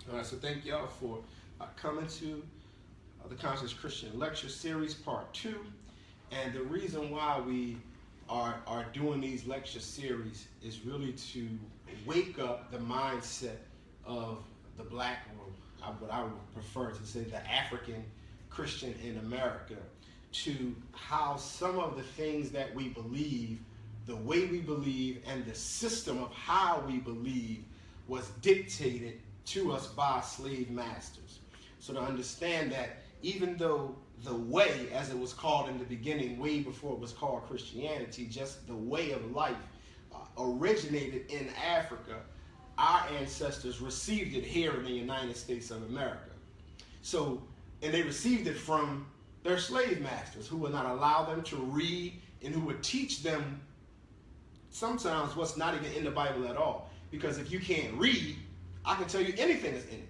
All right, so thank y'all for coming to the Conscious Christian Lecture Series, Part 2. And the reason why we are doing these lecture series is really to wake up the mindset of the black, or what I would prefer to say, the African Christian in America, to how some of the things that we believe, the way we believe, and the system of how we believe was dictated to us by slave masters. So to understand that even though the way, as it was called in the beginning, way before it was called Christianity, just the way of life originated in Africa, our ancestors received it here in the United States of America. So, and they received it from their slave masters, who would not allow them to read and who would teach them sometimes what's not even in the Bible at all. Because if you can't read, I can tell you anything is in it.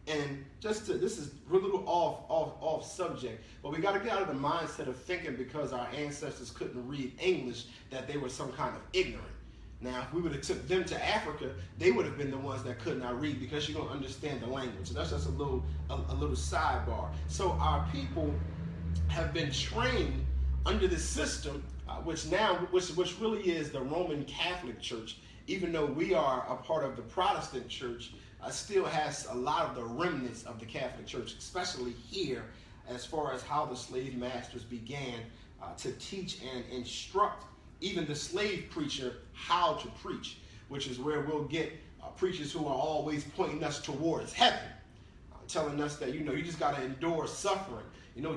And just to, this is a little off subject, but we got to get out of the mindset of thinking because our ancestors couldn't read English that they were some kind of ignorant. Now, if we would have took them to Africa, they would have been the ones that could not read because you don't understand the language. So that's just a little sidebar. So our people have been trained under the system, which really is the Roman Catholic Church. Even though we are a part of the Protestant Church, still has a lot of the remnants of the Catholic Church, especially here, as far as how the slave masters began to teach and instruct even the slave preacher how to preach, which is where we'll get preachers who are always pointing us towards heaven, telling us that, you just got to endure suffering.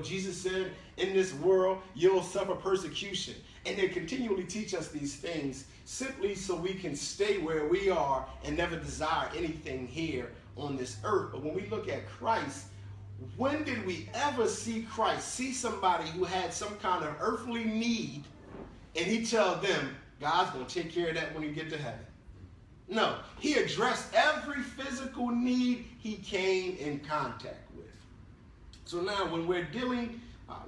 Jesus said, in this world, you'll suffer persecution. And they continually teach us these things simply so we can stay where we are and never desire anything here on this earth. But when we look at Christ, when did we ever see Christ, see somebody who had some kind of earthly need, and he tell them, God's going to take care of that when you get to heaven? No, he addressed every physical need he came in contact with. So now when we're dealing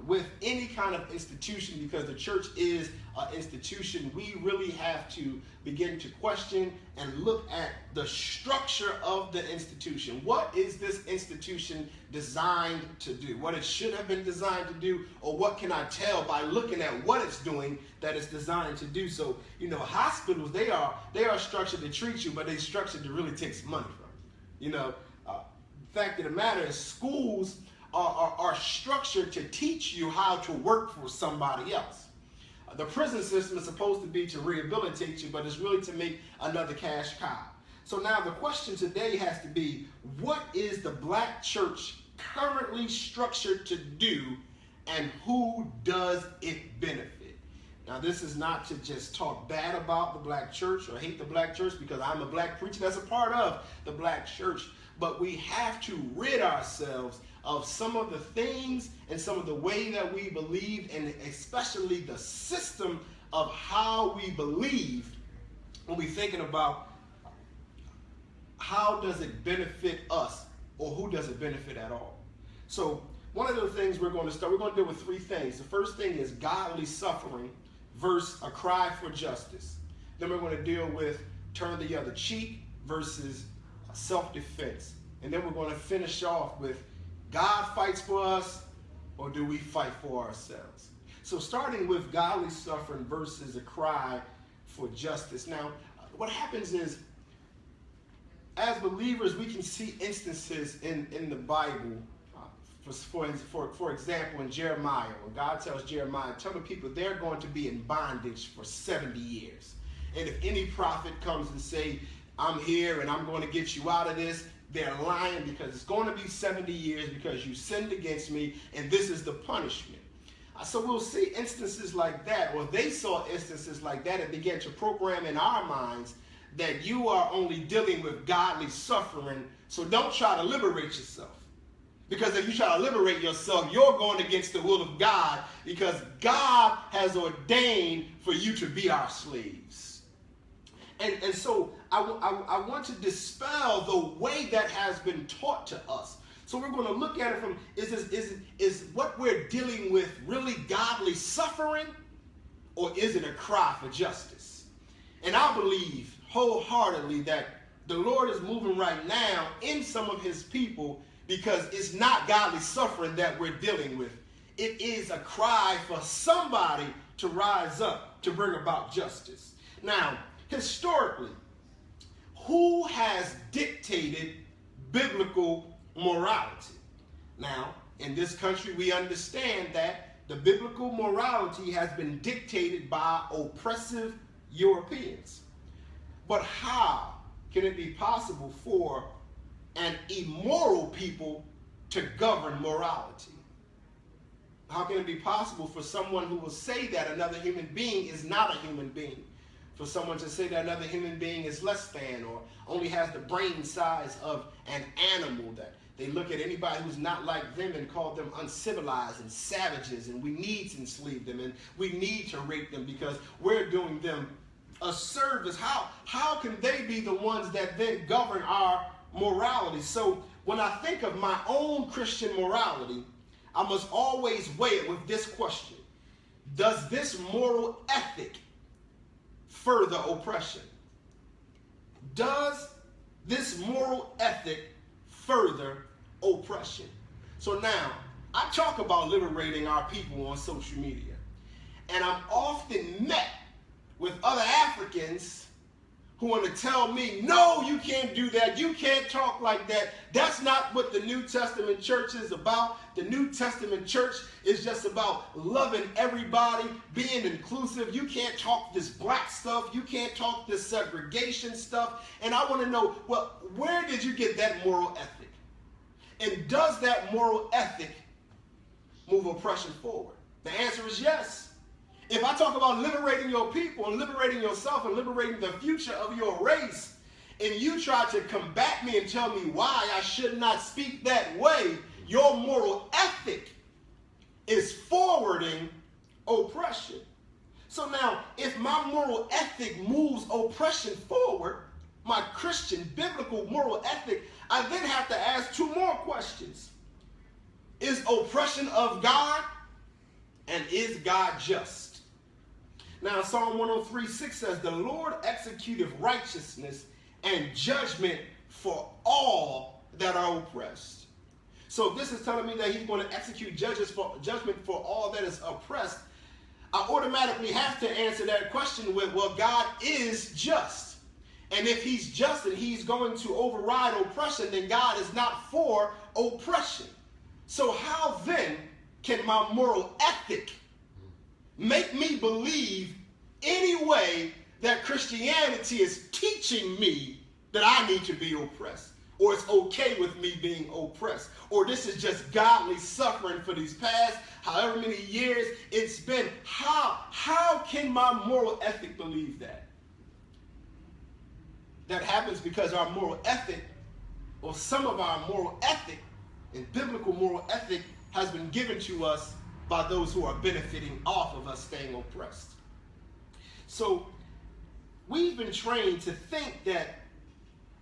with any kind of institution, because the church is an institution, we really have to begin to question and look at the structure of the institution. What is this institution designed to do? What it should have been designed to do, or what can I tell by looking at what it's doing that it's designed to do? So, hospitals, they are structured to treat you, but they're structured to really take some money from you. Fact of the matter is, schools are structured to teach you how to work for somebody else. The prison system is supposed to be to rehabilitate you, but it's really to make another cash cow. So now the question today has to be, what is the black church currently structured to do, and who does it benefit? Now, this is not to just talk bad about the black church or hate the black church, because I'm a black preacher that's a part of the black church. But we have to rid ourselves of some of the things and some of the way that we believe, and especially the system of how we believe, when we're thinking about how does it benefit us, or who does it benefit at all. So one of the things we're going to deal with three things. The first thing is godly suffering versus a cry for justice. Then we're going to deal with turn the other cheek versus self-defense. And then we're going to finish off with God fights for us, or do we fight for ourselves? So starting with godly suffering versus a cry for justice. Now, what happens is, as believers, we can see instances in the Bible. For example, in Jeremiah, when God tells Jeremiah, tell the people they're going to be in bondage for 70 years. And if any prophet comes and say, I'm here and I'm going to get you out of this, they're lying, because it's going to be 70 years because you sinned against me, and this is the punishment. So we'll see instances like that, or they saw instances like that, and began to program in our minds that you are only dealing with godly suffering, so don't try to liberate yourself. Because if you try to liberate yourself, you're going against the will of God, because God has ordained for you to be our slaves. And so I want to dispel the way that has been taught to us. So we're going to look at it from, is what we're dealing with really godly suffering, or is it a cry for justice? And I believe wholeheartedly that the Lord is moving right now in some of his people, because it's not godly suffering that we're dealing with. It is a cry for somebody to rise up to bring about justice. Now, historically, who has dictated biblical morality? Now, in this country, we understand that the biblical morality has been dictated by oppressive Europeans. But how can it be possible for an immoral people to govern morality? How can it be possible for someone who will say that another human being is not a human being? For someone to say that another human being is less than, or only has the brain size of an animal, that they look at anybody who's not like them and call them uncivilized and savages, and we need to enslave them and we need to rape them because we're doing them a service. How can they be the ones that then govern our morality? So when I think of my own Christian morality, I must always weigh it with this question: does this moral ethic further oppression? Does this moral ethic further oppression? So now, I talk about liberating our people on social media, and I'm often met with other Africans who want to tell me, no, you can't do that, you can't talk like that. That's not what the New Testament church is about. The New Testament church is just about loving everybody, being inclusive. You can't talk this black stuff, you can't talk this segregation stuff. And I want to know, well, where did you get that moral ethic? And does that moral ethic move oppression forward? The answer is yes. If I talk about liberating your people and liberating yourself and liberating the future of your race, and you try to combat me and tell me why I should not speak that way, your moral ethic is forwarding oppression. So now, if my moral ethic moves oppression forward, my Christian biblical moral ethic, I then have to ask two more questions. Is oppression of God, and is God just? Now, Psalm 103:6 says, the Lord executeth righteousness and judgment for all that are oppressed. So this is telling me that he's going to execute judgment for all that is oppressed. I automatically have to answer that question with, well, God is just. And if he's just and he's going to override oppression, then God is not for oppression. So how then can my moral ethic make me believe any way that Christianity is teaching me that I need to be oppressed, or it's okay with me being oppressed, or this is just godly suffering for these past however many years it's been? How can my moral ethic believe that? That happens because our moral ethic, or some of our moral ethic, and biblical moral ethic, has been given to us by those who are benefiting off of us staying oppressed. So we've been trained to think that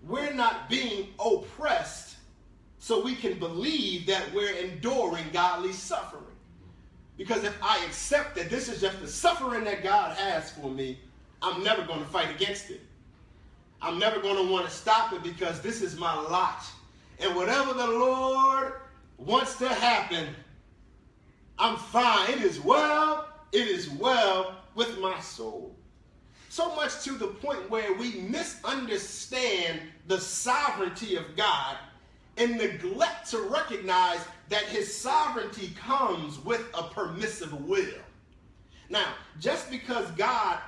we're not being oppressed so we can believe that we're enduring godly suffering. Because if I accept that this is just the suffering that God has for me, I'm never going to fight against it. I'm never going to want to stop it because this is my lot. And whatever the Lord wants to happen, I'm fine. It is well with my soul. So much to the point where we misunderstand the sovereignty of God and neglect to recognize that his sovereignty comes with a permissive will. Now, just because God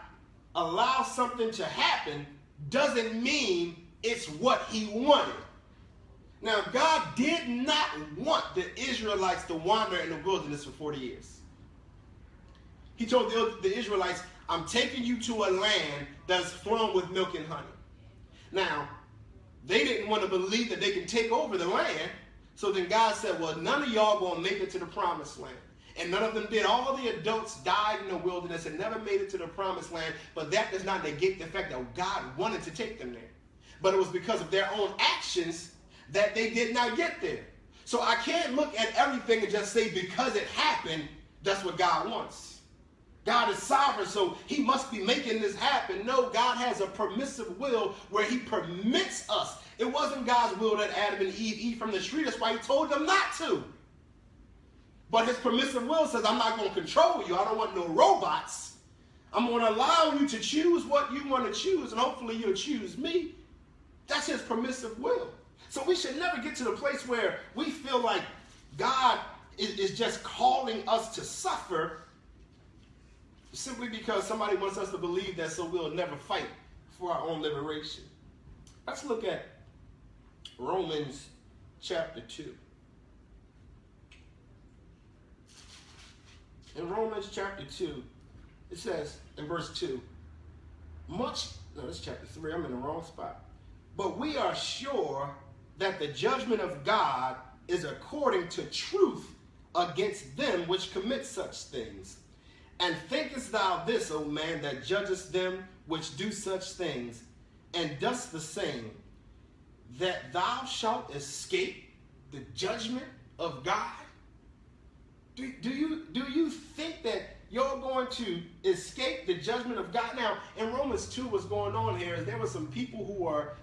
allows something to happen doesn't mean it's what he wanted. Now, God did not want the Israelites to wander in the wilderness for 40 years. He told the Israelites, I'm taking you to a land that's flowing with milk and honey. Now, they didn't want to believe that they can take over the land. So then God said, well, none of y'all going to make it to the promised land. And none of them did. All the adults died in the wilderness and never made it to the promised land. But that does not negate the fact that God wanted to take them there. But it was because of their own actions that they did not get there. So I can't look at everything and just say because it happened, that's what God wants. God is sovereign, so he must be making this happen. No, God has a permissive will where he permits us. It wasn't God's will that Adam and Eve eat from the tree. That's why he told them not to. But his permissive will says, I'm not going to control you. I don't want no robots. I'm going to allow you to choose what you want to choose, and hopefully you'll choose me. That's his permissive will. So we should never get to the place where we feel like God is just calling us to suffer simply because somebody wants us to believe that, so we'll never fight for our own liberation. Let's look at Romans chapter 2. In Romans chapter 2, it says in verse 2, it's chapter 3, I'm in the wrong spot. But we are sure that the judgment of God is according to truth against them which commit such things. And thinkest thou this, O man, that judgest them which do such things, and dost the same, that thou shalt escape the judgment of God? Do you think that you're going to escape the judgment of God? Now, in Romans 2, what's going on here is there were some people who are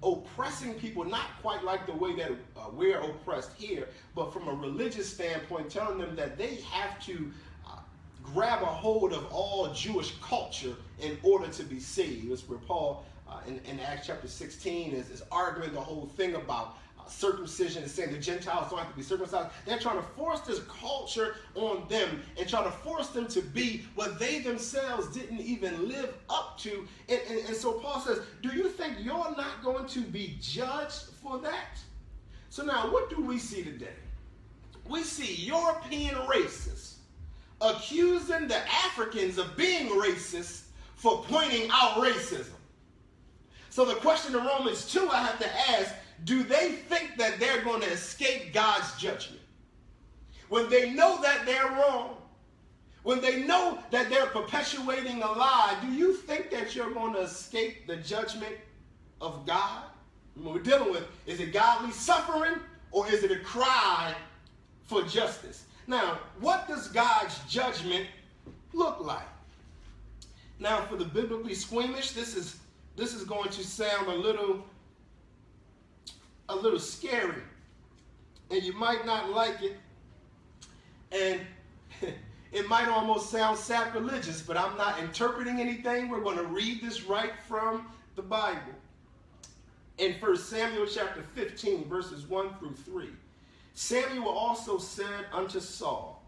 oppressing people, not quite like the way that we're oppressed here, but from a religious standpoint, telling them that they have to grab a hold of all Jewish culture in order to be saved. It's where Paul, in Acts chapter 16, is arguing the whole thing about circumcision and saying the Gentiles don't have to be circumcised. They're trying to force this culture on them and trying to force them to be what they themselves didn't even live up to. And so Paul says, do you think you're not going to be judged for that? So now, what do we see today? We see European racists accusing the Africans of being racist for pointing out racism. So the question in Romans 2 I have to ask, do they think that they're going to escape God's judgment? When they know that they're wrong, when they know that they're perpetuating a lie, do you think that you're going to escape the judgment of God? What we're dealing with, is it godly suffering or is it a cry for justice? Now, what does God's judgment look like? Now, for the biblically squeamish, this is going to sound a little scary, and you might not like it, and it might almost sound sacrilegious, but I'm not interpreting anything. We're going to read this right from the Bible. In 1 Samuel chapter 15, verses 1 through 3, Samuel also said unto Saul,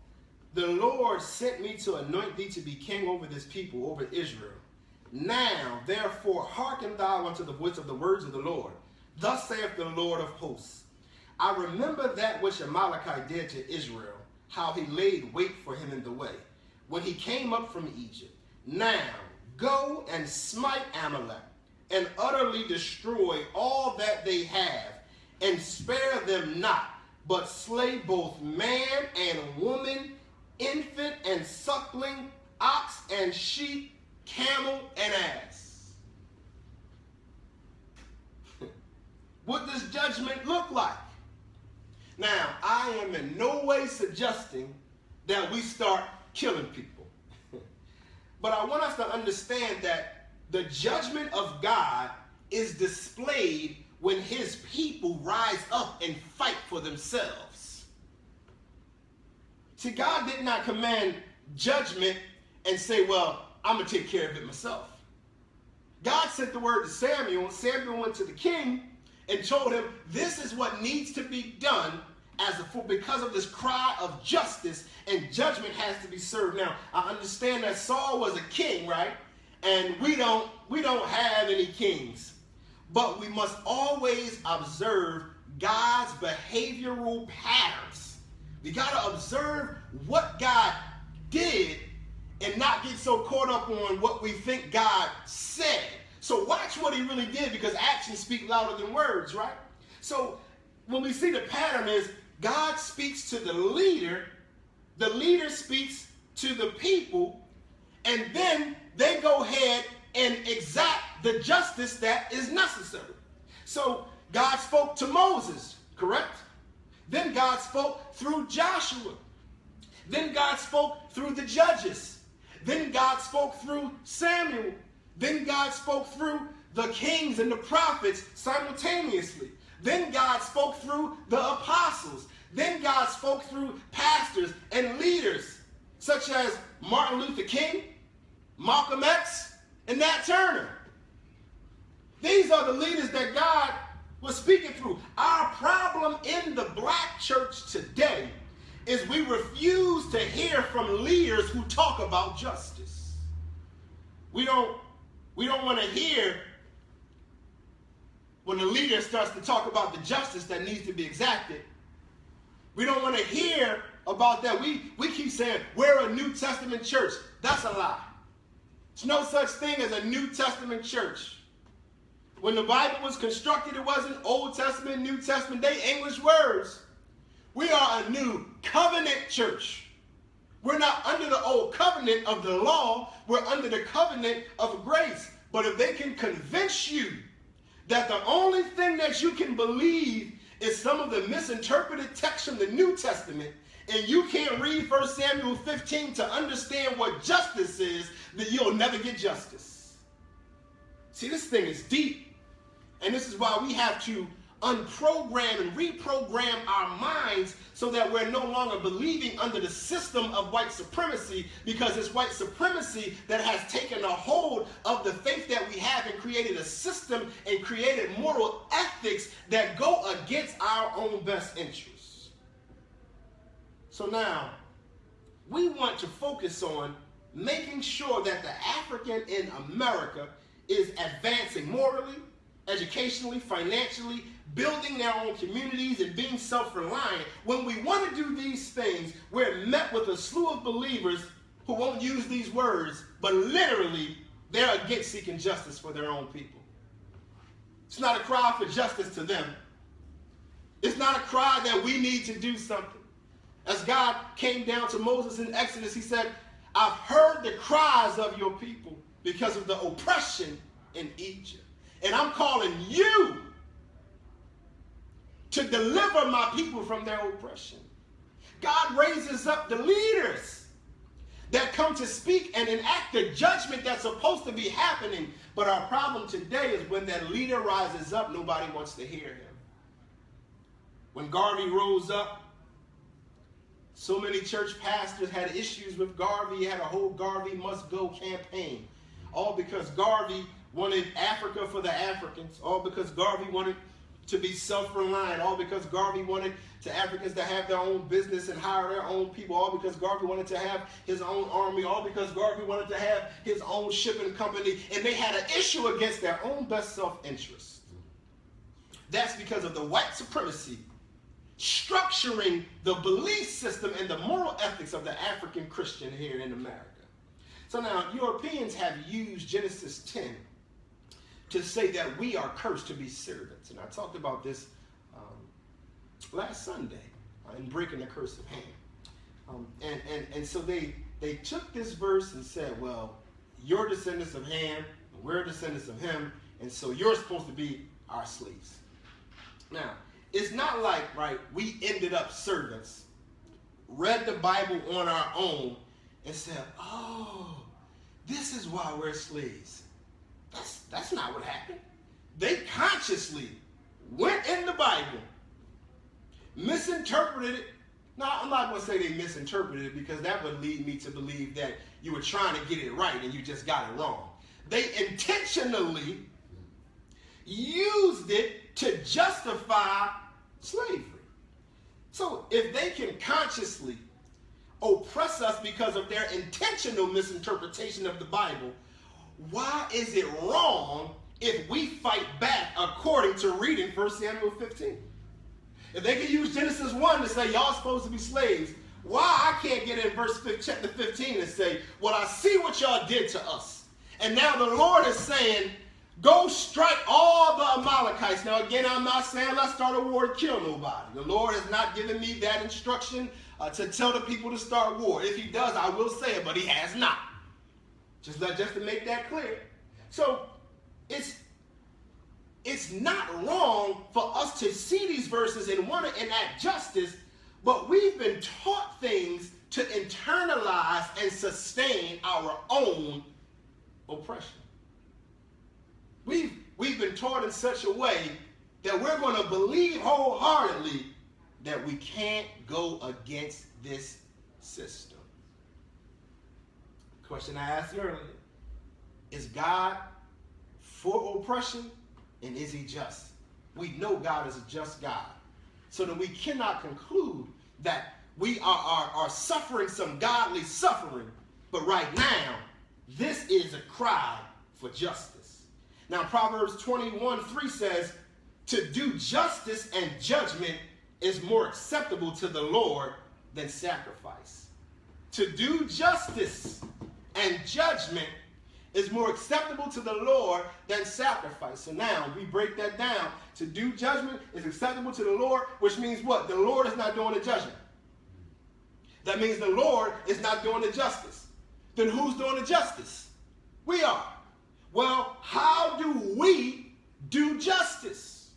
the Lord sent me to anoint thee to be king over this people, over Israel. Now, therefore, hearken thou unto the voice of the words of the Lord. Thus saith the Lord of hosts, I remember that which Amalekite did to Israel, how he laid wait for him in the way, when he came up from Egypt. Now, go and smite Amalek, and utterly destroy all that they have, and spare them not, but slay both man and woman, infant and suckling, ox and sheep, camel and ass. What does judgment look like? Now, I am in no way suggesting that we start killing people. But I want us to understand that the judgment of God is displayed when his people rise up and fight for themselves. See, God did not command judgment and say, well, I'm going to take care of it myself. God sent the word to Samuel, and Samuel went to the king and told him, this is what needs to be done because of this cry of justice, and judgment has to be served. Now, I understand that Saul was a king, right? And we don't have any kings. But we must always observe God's behavioral patterns. We got to observe what God did and not get so caught up on what we think God said. So watch what he really did, because actions speak louder than words, right? So when we see the pattern is God speaks to the leader speaks to the people, and then they go ahead and exact the justice that is necessary. So God spoke to Moses, correct? Then God spoke through Joshua. Then God spoke through the judges. Then God spoke through Samuel. Then God spoke through the kings and the prophets simultaneously. Then God spoke through the apostles. Then God spoke through pastors and leaders such as Martin Luther King, Malcolm X, and Nat Turner. These are the leaders that God was speaking through. Our problem in the black church today is we refuse to hear from leaders who talk about justice. We don't want to hear when the leader starts to talk about the justice that needs to be exacted. We don't want to hear about that. We keep saying we're a New Testament church. That's a lie. There's no such thing as a New Testament church. When the Bible was constructed, it wasn't Old Testament, New Testament. They English words. We are a new covenant church. We're not under the old covenant of the law. We're under the covenant of grace. But if they can convince you that the only thing that you can believe is some of the misinterpreted texts from the New Testament, and you can't read 1 Samuel 15 to understand what justice is, then you'll never get justice. See, this thing is deep. And this is why we have to unprogram and reprogram our minds so that we're no longer believing under the system of white supremacy, because it's white supremacy that has taken a hold of the faith that we have and created a system and created moral ethics that go against our own best interests. So now, we want to focus on making sure that the African in America is advancing morally, educationally, financially, building their own communities and being self-reliant. When we want to do these things, we're met with a slew of believers who won't use these words, but literally they're against seeking justice for their own people. It's not a cry for justice to them. It's not a cry that we need to do something. As God came down to Moses in Exodus, he said, I've heard the cries of your people because of the oppression in Egypt. And I'm calling you to deliver my people from their oppression. God raises up the leaders that come to speak and enact the judgment that's supposed to be happening. But our problem today is when that leader rises up, nobody wants to hear him. When Garvey rose up, so many church pastors had issues with Garvey. He had a whole Garvey must go campaign. All because Garvey wanted Africa for the Africans, all because Garvey wanted to be self-reliant, all because Garvey wanted Africans to have their own business and hire their own people, all because Garvey wanted to have his own army, all because Garvey wanted to have his own shipping company, and they had an issue against their own best self-interest. That's because of the white supremacy structuring the belief system and the moral ethics of the African Christian here in America. So now, Europeans have used Genesis 10 to say that we are cursed to be servants. And I talked about this last Sunday in Breaking the Curse of Ham. And so they took this verse and said, well, you're descendants of Ham, we're descendants of him, and so you're supposed to be our slaves. Now, it's not like, right, we ended up servants, read the Bible on our own, and said, oh, this is why we're slaves. That's not what happened. They consciously went in the Bible, misinterpreted it. Now, I'm not going to say they misinterpreted it, because that would lead me to believe that you were trying to get it right and you just got it wrong. They intentionally used it to justify slavery. So if they can consciously oppress us because of their intentional misinterpretation of the Bible, why is it wrong if we fight back according to reading 1 Samuel 15? If they can use Genesis 1 to say y'all supposed to be slaves, why I can't get in chapter 15 and say, well, I see what y'all did to us. And now the Lord is saying, go strike all the Amalekites. Now again, I'm not saying let's start a war and kill nobody. The Lord has not given me that instruction to tell the people to start war. If he does, I will say it, but he has not. Just to make that clear. So it's not wrong for us to see these verses and want to enact justice, but we've been taught things to internalize and sustain our own oppression. We've been taught in such a way that we're going to believe wholeheartedly that we can't go against this system. Question I asked earlier, is God for oppression, and is he just? We know God is a just God. So that we cannot conclude that we are suffering some godly suffering, but right now, this is a cry for justice. Now, Proverbs 21:3 says, to do justice and judgment is more acceptable to the Lord than sacrifice. To do justice and judgment is more acceptable to the Lord than sacrifice. So now we break that down. To do judgment is acceptable to the Lord, which means what? The Lord is not doing the judgment. That means the Lord is not doing the justice. Then who's doing the justice? We are. Well, how do we do justice?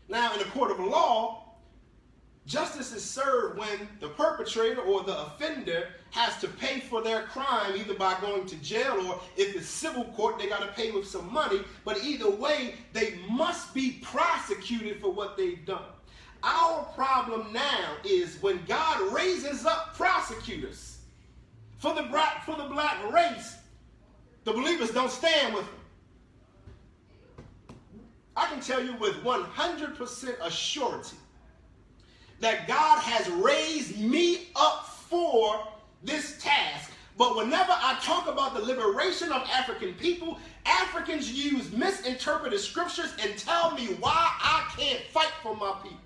Now, in the court of law, justice is served when the perpetrator or the offender has to pay for their crime, either by going to jail, or if it's civil court, they got to pay with some money. But either way, they must be prosecuted for what they've done. Our problem now is when God raises up prosecutors for the black race, the believers don't stand with them. I can tell you with 100% assurity that God has raised me up for this task. But whenever I talk about the liberation of African people, Africans use misinterpreted scriptures and tell me why I can't fight for my people.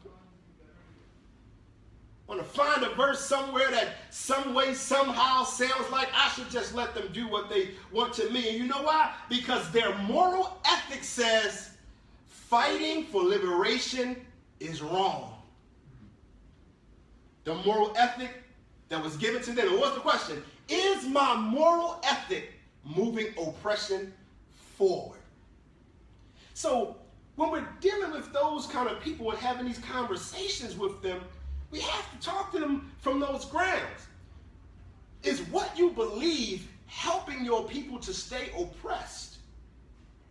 I want to find a verse somewhere that some way, somehow sounds like I should just let them do what they want to me. And you know why? Because their moral ethic says fighting for liberation is wrong. The moral ethic that was given to them. And what's the question? Is my moral ethic moving oppression forward? So when we're dealing with those kind of people and having these conversations with them, we have to talk to them from those grounds. Is what you believe helping your people to stay oppressed?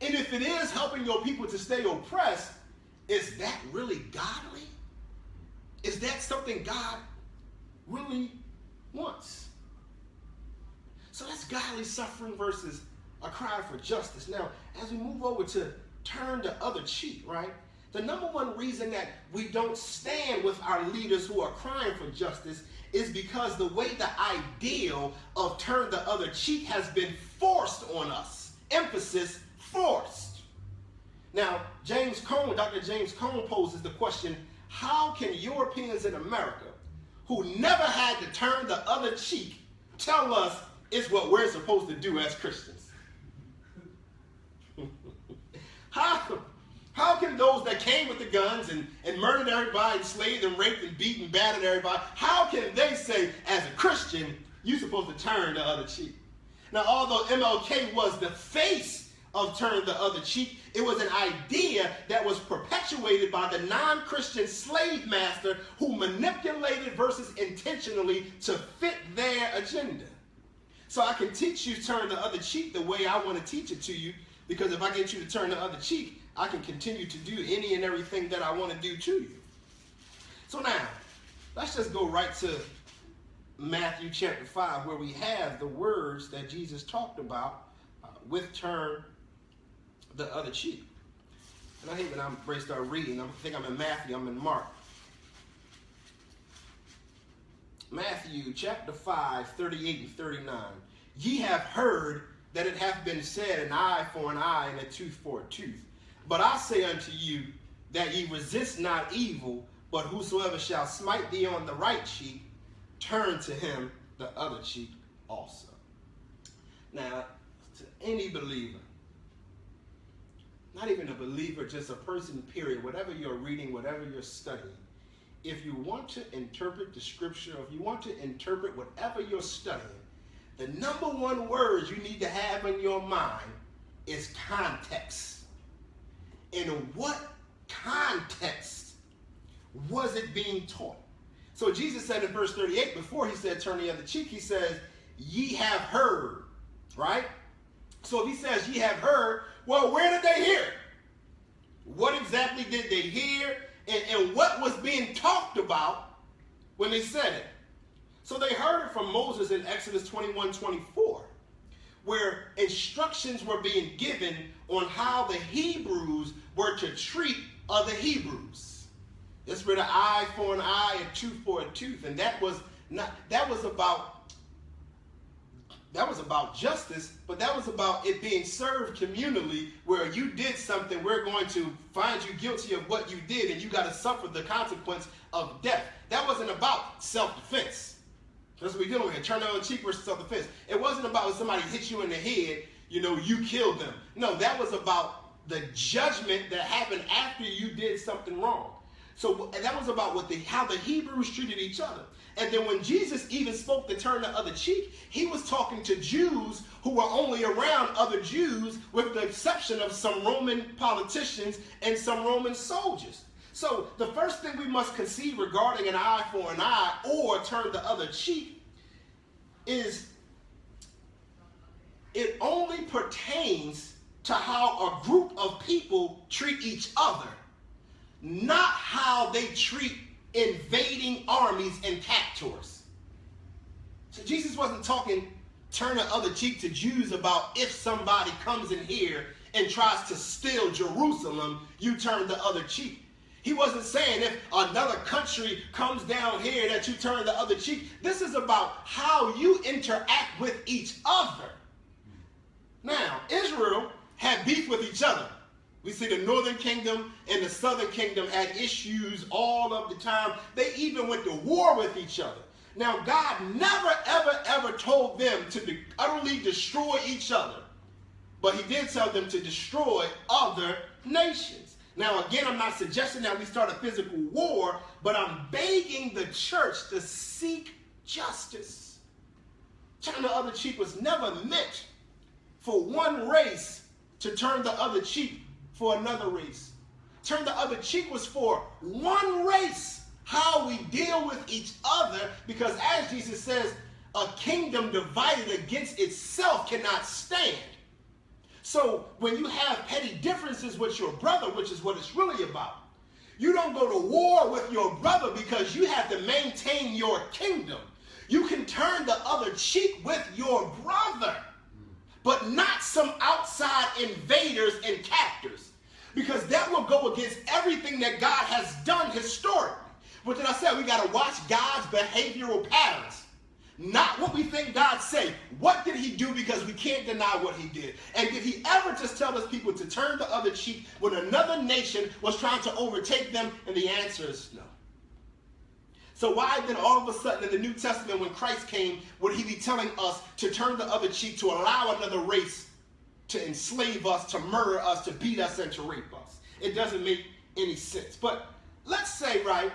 And if it is helping your people to stay oppressed, is that really godly? Is that something God really wants? So that's godly suffering versus a cry for justice. Now, as we move over to turn the other cheek, right? The number one reason that we don't stand with our leaders who are crying for justice is because the way the ideal of turn the other cheek has been forced on us. Emphasis, forced. Now, Dr. James Cone poses the question, how can Europeans in America, who never had to turn the other cheek, tell us it's what we're supposed to do as Christians? How can those that came with the guns and murdered everybody, enslaved and raped and beaten and battered everybody, how can they say, as a Christian, you're supposed to turn the other cheek? Now, although MLK was the face of turn the other cheek, it was an idea that was perpetuated by the non-Christian slave master who manipulated verses intentionally to fit their agenda. So I can teach you turn the other cheek the way I want to teach it to you, because if I get you to turn the other cheek, I can continue to do any and everything that I want to do to you. So now, let's just go right to Matthew chapter 5, where we have the words that Jesus talked about with turn the other cheek. And I hate when I'm ready to start reading. I think I'm in Matthew, I'm in Mark. Matthew chapter 5, 38 and 39. Ye have heard that it hath been said, an eye for an eye and a tooth for a tooth. But I say unto you that ye resist not evil, but whosoever shall smite thee on the right cheek, turn to him the other cheek also. Now, to any believer, not even a believer, just a person, period, whatever you're reading, whatever you're studying, if you want to interpret the scripture, if you want to interpret whatever you're studying, the number one word you need to have in your mind is context. In what context was it being taught? So Jesus said in verse 38, before he said turn the other cheek, he says, ye have heard, right? So if he says ye have heard, well, where did they hear? What exactly did they hear? And what was being talked about when they said it? So they heard it from Moses in Exodus 21:24, where instructions were being given on how the Hebrews were to treat other Hebrews. It's with an eye for an eye and tooth for a tooth, and that was about justice, but that was about it being served communally, where you did something, we're going to find you guilty of what you did, and you got to suffer the consequence of death. That wasn't about self-defense. That's what we're dealing with here. Turn the other cheek versus self-defense. It wasn't about when somebody hit you in the head, you killed them. No, that was about the judgment that happened after you did something wrong. So that was about how the Hebrews treated each other. And then when Jesus even spoke to turn the other cheek, he was talking to Jews who were only around other Jews, with the exception of some Roman politicians and some Roman soldiers. So the first thing we must concede regarding an eye for an eye or turn the other cheek is it only pertains to how a group of people treat each other, not how they treat invading armies and captors. So Jesus wasn't talking turn the other cheek to Jews about if somebody comes in here and tries to steal Jerusalem, you turn the other cheek. He wasn't saying if another country comes down here that you turn the other cheek. This is about how you interact with each other. Now, Israel had beef with each other. We see the northern kingdom and the southern kingdom had issues all of the time. They even went to war with each other. Now, God never, ever, ever told them to utterly destroy each other. But he did tell them to destroy other nations. Now, again, I'm not suggesting that we start a physical war, but I'm begging the church to seek justice. Turn the other cheek was never meant for one race to turn the other cheek for another race. Turn the other cheek was for one race, how we deal with each other, because as Jesus says, a kingdom divided against itself cannot stand. So when you have petty differences with your brother, which is what it's really about, you don't go to war with your brother because you have to maintain your kingdom. You can turn the other cheek with your brother, but not some outside invaders and captors, because that will go against everything that God has done historically. But then I said we got to watch God's behavioral patterns. Not what we think God said. What did he do? Because we can't deny what he did. And did he ever just tell his people to turn the other cheek when another nation was trying to overtake them? And the answer is no. So why then all of a sudden in the New Testament when Christ came would he be telling us to turn the other cheek, to allow another race to enslave us, to murder us, to beat us, and to rape us? It doesn't make any sense. But let's say, right,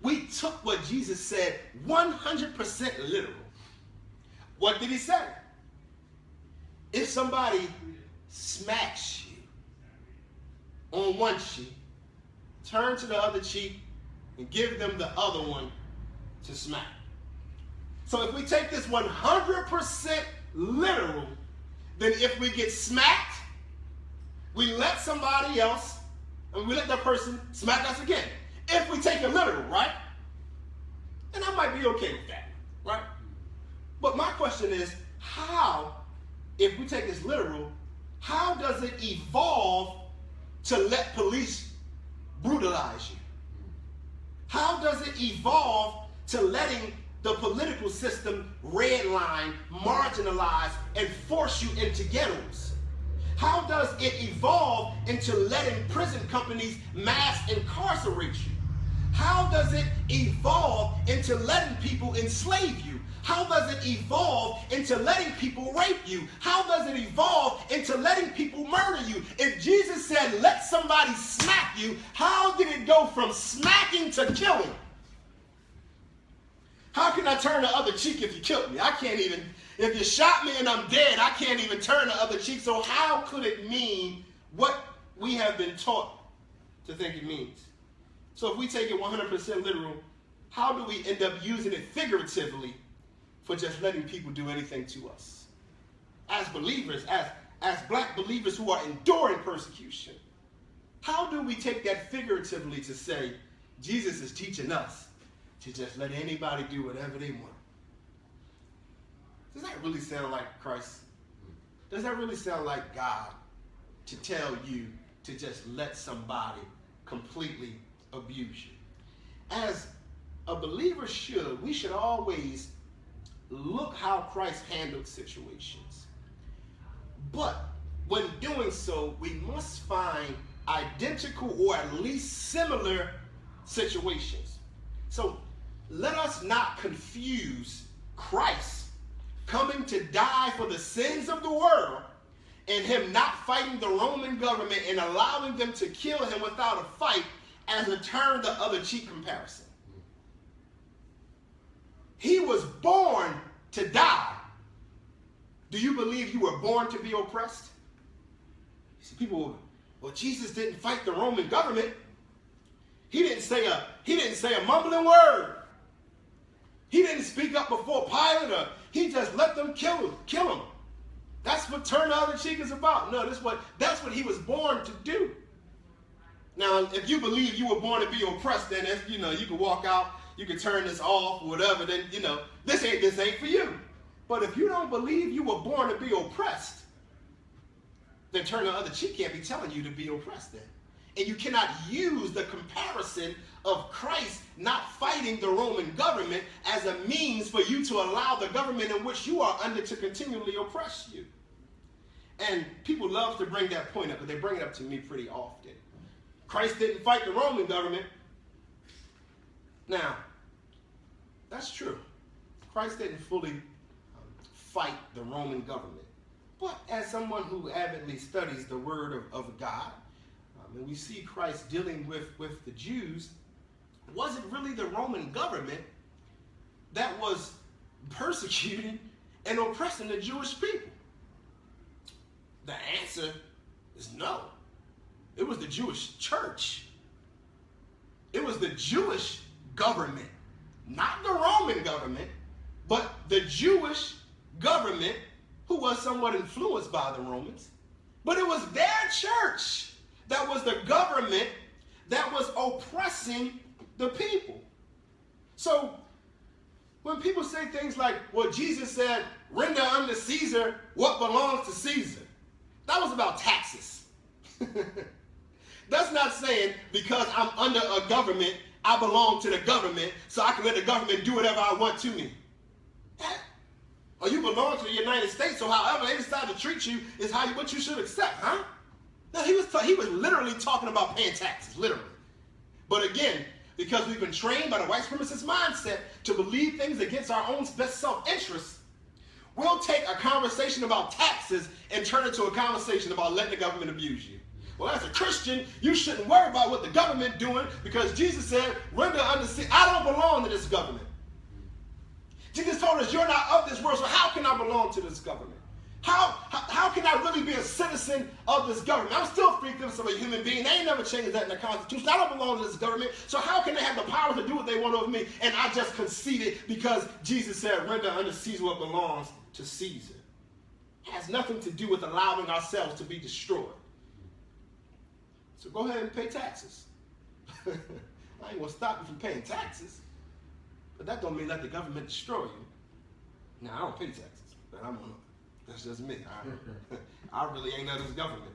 we took what Jesus said 100% literal. What did he say? If somebody smacks you on one cheek, turn to the other cheek and give them the other one to smack. So if we take this 100% literal, then if we get smacked, we let somebody else, and we let that person smack us again. If we take it literal, right? And I might be okay with that, right? But my question is, how, if we take this literal, how does it evolve to let police brutalize you? How does it evolve to letting the political system redline, marginalize, and force you into ghettos? How does it evolve into letting prison companies mass incarcerate you? How does it evolve into letting people enslave you? How does it evolve into letting people rape you? How does it evolve into letting people murder you? If Jesus said, let somebody smack you, how did it go from smacking to killing? How can I turn the other cheek if you killed me? I can't even, if you shot me and I'm dead, I can't even turn the other cheek. So how could it mean what we have been taught to think it means? So if we take it 100% literal, how do we end up using it figuratively for just letting people do anything to us? As believers, as black believers who are enduring persecution, how do we take that figuratively to say Jesus is teaching us to just let anybody do whatever they want? Does that really sound like Christ? Does that really sound like God to tell you to just let somebody completely abuse you? As a believer should, we should always look how Christ handled situations. But when doing so, we must find identical or at least similar situations. So let us not confuse Christ coming to die for the sins of the world and him not fighting the Roman government and allowing them to kill him without a fight as a turn the other cheek comparison. He was born to die. Do you believe you were born to be oppressed? You see, people, well, Jesus didn't fight the Roman government. He didn't say a mumbling word. He didn't speak up before Pilate. He just let them kill him. That's what turn the other cheek is about. No, that's what he was born to do. Now, if you believe you were born to be oppressed, then you can walk out, you can turn this off or whatever. Then this ain't for you. But if you don't believe you were born to be oppressed, then turn the other cheek can't be telling you to be oppressed then. And you cannot use the comparison of Christ not fighting the Roman government as a means for you to allow the government in which you are under to continually oppress you. And people love to bring that point up, but they bring it up to me pretty often. Christ didn't fight the Roman government. Now, that's true. Christ didn't fully fight the Roman government. But as someone who avidly studies the Word of God, and we see Christ dealing with the Jews, was it really the Roman government that was persecuting and oppressing the Jewish people? The answer is no. It was the Jewish church. It was the Jewish government, not the Roman government, but the Jewish government who was somewhat influenced by the Romans. But it was their church that was the government that was oppressing the people. So when people say things like, well, Jesus said, render unto Caesar what belongs to Caesar. That was about taxes. That's not saying because I'm under a government, I belong to the government, so I can let the government do whatever I want to me. Or you belong to the United States, so however they decide to treat you is what you should accept, huh? No, he was literally talking about paying taxes, literally. But again, because we've been trained by the white supremacist mindset to believe things against our own best self-interest, we'll take a conversation about taxes and turn it to a conversation about letting the government abuse you. Well, as a Christian, you shouldn't worry about what the government doing because Jesus said, render unto Caesar. I don't belong to this government. Jesus told us you're not of this world, so how can I belong to this government? How can I really be a citizen of this government? I'm still free to be a human being. They ain't never changed that in the Constitution. I don't belong to this government, so how can they have the power to do what they want over me? And I just conceded because Jesus said, render unto Caesar what belongs to Caesar. It has nothing to do with allowing ourselves to be destroyed. So go ahead and pay taxes. I ain't going to stop you from paying taxes. But that don't mean let the government destroy you. Now, I don't pay taxes, but that's just me. I really ain't of this government.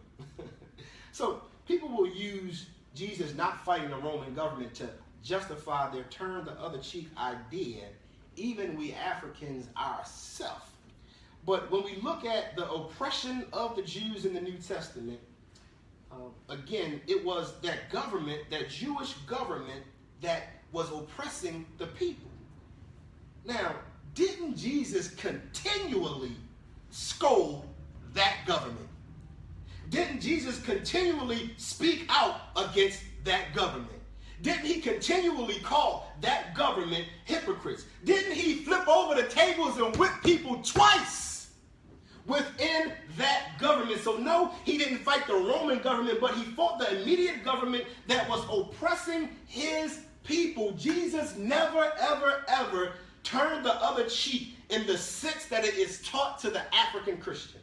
So people will use Jesus not fighting the Roman government to justify their turn the other cheek idea, even we Africans ourselves. But when we look at the oppression of the Jews in the New Testament, again, it was that government, that Jewish government, that was oppressing the people. Now, didn't Jesus continually scold that government? Didn't Jesus continually speak out against that government? Didn't he continually call that government hypocrites? Didn't he flip over the tables and whip people twice within that government? So no, he didn't fight the Roman government, but he fought the immediate government that was oppressing his people, Jesus never, ever, ever turned the other cheek in the sense that it is taught to the African Christian.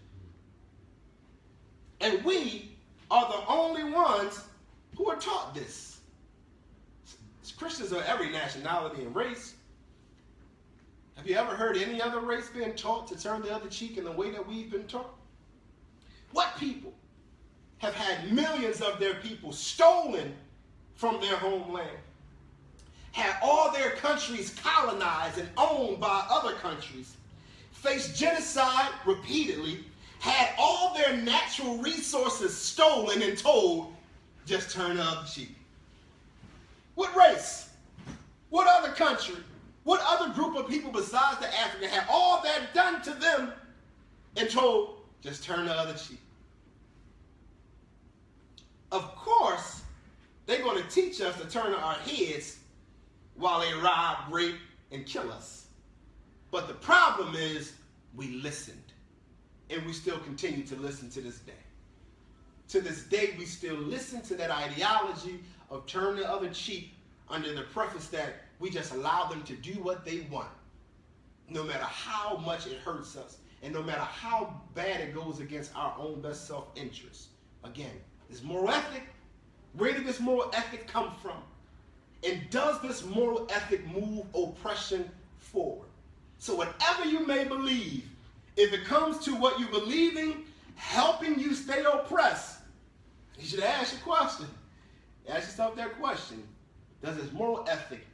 And we are the only ones who are taught this. Christians are every nationality and race. Have you ever heard any other race being taught to turn the other cheek in the way that we've been taught? What people have had millions of their people stolen from their homeland, had all their countries colonized and owned by other countries, faced genocide repeatedly, had all their natural resources stolen and told, just turn the other cheek? What race? What other country? What other group of people besides the African had all that done to them and told, just turn the other cheek? Of course, they're going to teach us to turn our heads while they rob, rape, and kill us. But the problem is we listened, and we still continue to listen to this day. To this day, we still listen to that ideology of turn the other cheek under the preface that we just allow them to do what they want, no matter how much it hurts us, and no matter how bad it goes against our own best self-interest. Again, this moral ethic, where did this moral ethic come from? And does this moral ethic move oppression forward? So whatever you may believe, if it comes to what you believe in, helping you stay oppressed, you should ask your question. Ask yourself that question. Does this moral ethic